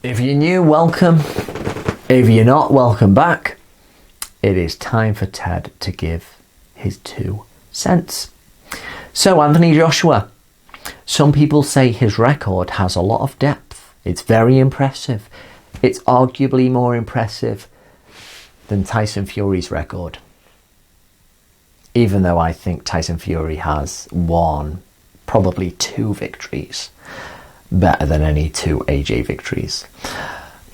If you're new, welcome. If you're not, welcome back. It is time for Ted to give his 2 cents. So, Anthony Joshua. Some people say his record has a lot of depth. It's very impressive. It's arguably more impressive than Tyson Fury's record. Even though I think Tyson Fury has won probably 2 victories. Better than any 2 AJ victories.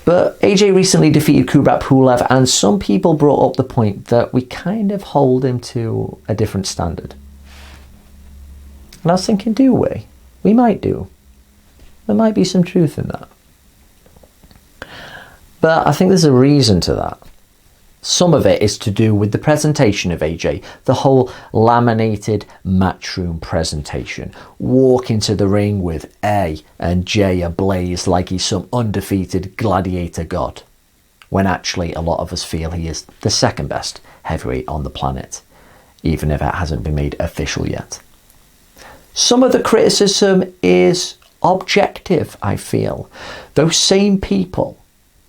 But AJ recently defeated Kubrat Pulev, and some people brought up the point that we kind of hold him to a different standard. And I was thinking, do we? We might do. There might be some truth in that. But I think there's a reason to that. Some of it is to do with the presentation of AJ, the whole laminated Matchroom presentation. Walk into the ring with A and J ablaze like he's some undefeated gladiator god, when actually a lot of us feel he is the second best heavyweight on the planet, even if it hasn't been made official yet. Some of the criticism is objective, I feel. Those same people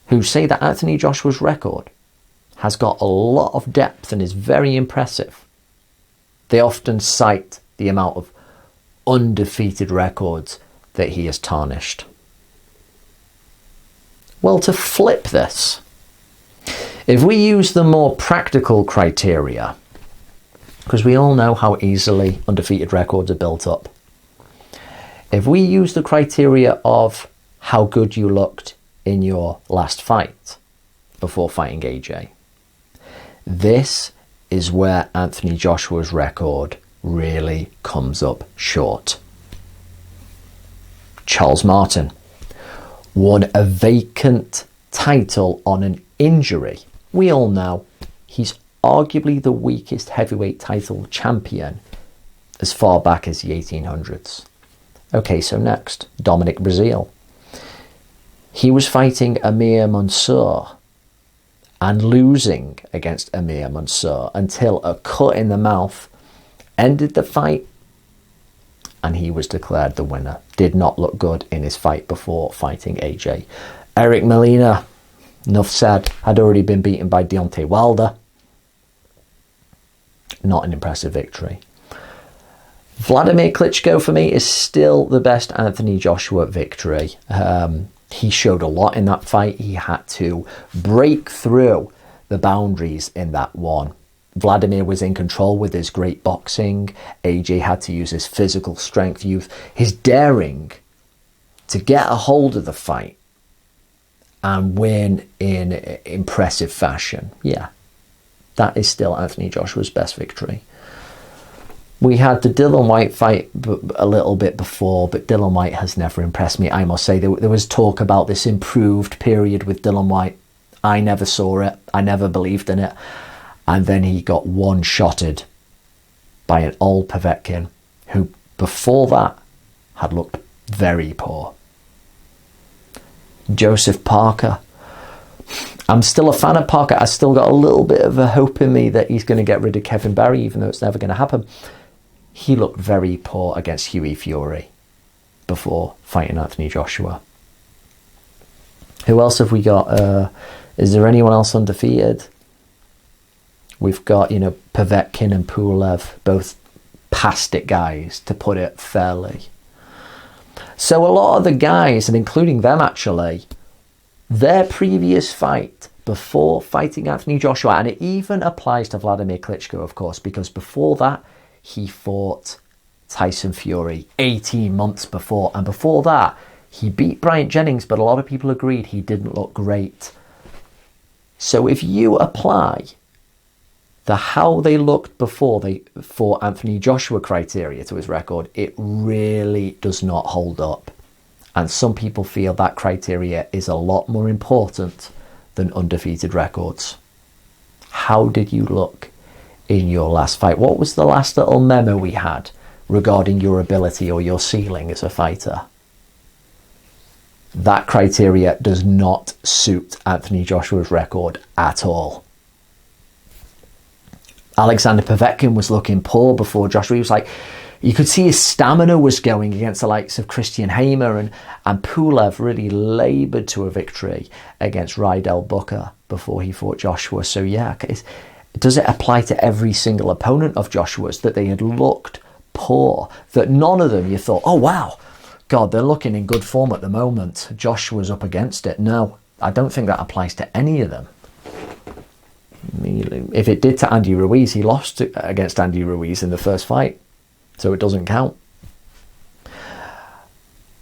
who say that Anthony Joshua's record has got a lot of depth and is very impressive, they often cite the amount of undefeated records that he has tarnished. Well, to flip this, if we use the more practical criteria, because we all know how easily undefeated records are built up, if we use the criteria of how good you looked in your last fight before fighting AJ, this is where Anthony Joshua's record really comes up short. Charles Martin won a vacant title on an injury. We all know he's arguably the weakest heavyweight title champion as far back as the 1800s. Okay, so next, Dominic Breazeale. He was fighting Amir Mansour and losing against Amir Mansour until a cut in the mouth ended the fight and he was declared the winner. Did not look good in his fight before fighting AJ. Eric Molina, enough said, had already been beaten by Deontay Wilder. Not an impressive victory. Vladimir Klitschko for me is still the best Anthony Joshua victory. He showed a lot in that fight. He had to break through the boundaries in that one. Vladimir was in control with his great boxing. AJ had to use his physical strength, use his daring to get a hold of the fight and win in impressive fashion. Yeah, that is still Anthony Joshua's best victory. We had the Dillian Whyte fight a little bit before, but Dillian Whyte has never impressed me, I must say. There was talk about this improved period with Dillian Whyte. I never saw it. I never believed in it. And then he got one-shotted by an old Povetkin, who before that had looked very poor. Joseph Parker. I'm still a fan of Parker. I still got a little bit of a hope in me that he's going to get rid of Kevin Barry, even though it's never going to happen. He looked very poor against Hughie Fury before fighting Anthony Joshua. Who else have we got? Is there anyone else undefeated? We've got, Povetkin and Pulev, both past it guys, to put it fairly. So a lot of the guys, and including them actually, their previous fight before fighting Anthony Joshua, and it even applies to Vladimir Klitschko, of course, because before that, he fought Tyson Fury 18 months before. And before that, he beat Bryant Jennings, but a lot of people agreed he didn't look great. So if you apply the how they looked before they fought Anthony Joshua criteria to his record, it really does not hold up. And some people feel that criteria is a lot more important than undefeated records. How did you look in your last fight? What was the last little memo we had regarding your ability or your ceiling as a fighter? That criteria does not suit Anthony Joshua's record at all. Alexander Povetkin was looking poor before Joshua. He was like, You could see his stamina was going against the likes of Christian Hamer, and Pulev really laboured to a victory against Rydell Booker before he fought Joshua. So yeah, does it apply to every single opponent of Joshua's that they had looked poor, that none of them you thought, oh wow, God, they're looking in good form at the moment, Joshua's up against it? No, I don't think that applies to any of them. If it did to Andy Ruiz, he lost against Andy Ruiz in the first fight, so it doesn't count.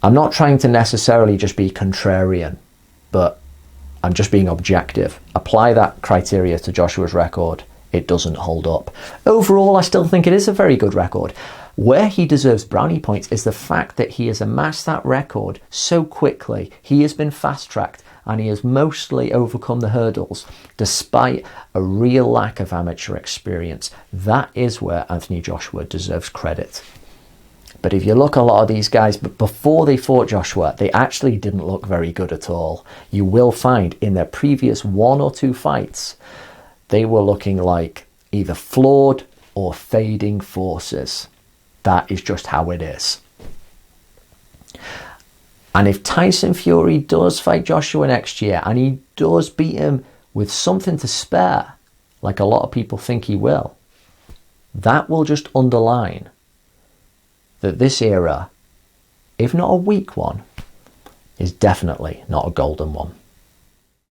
I'm not trying to necessarily just be contrarian, but I'm just being objective. Apply that criteria to Joshua's record, it doesn't hold up. Overall, I still think it is a very good record. Where he deserves brownie points is the fact that he has amassed that record so quickly. He has been fast-tracked, and he has mostly overcome the hurdles despite a real lack of amateur experience. That is where Anthony Joshua deserves credit. But if you look at a lot of these guys, but before they fought Joshua, they actually didn't look very good at all. You will find in their previous 1 or 2 fights, they were looking like either flawed or fading forces. That is just how it is. And if Tyson Fury does fight Joshua next year, and he does beat him with something to spare, like a lot of people think he will, that will just underline that this era, if not a weak one, is definitely not a golden one.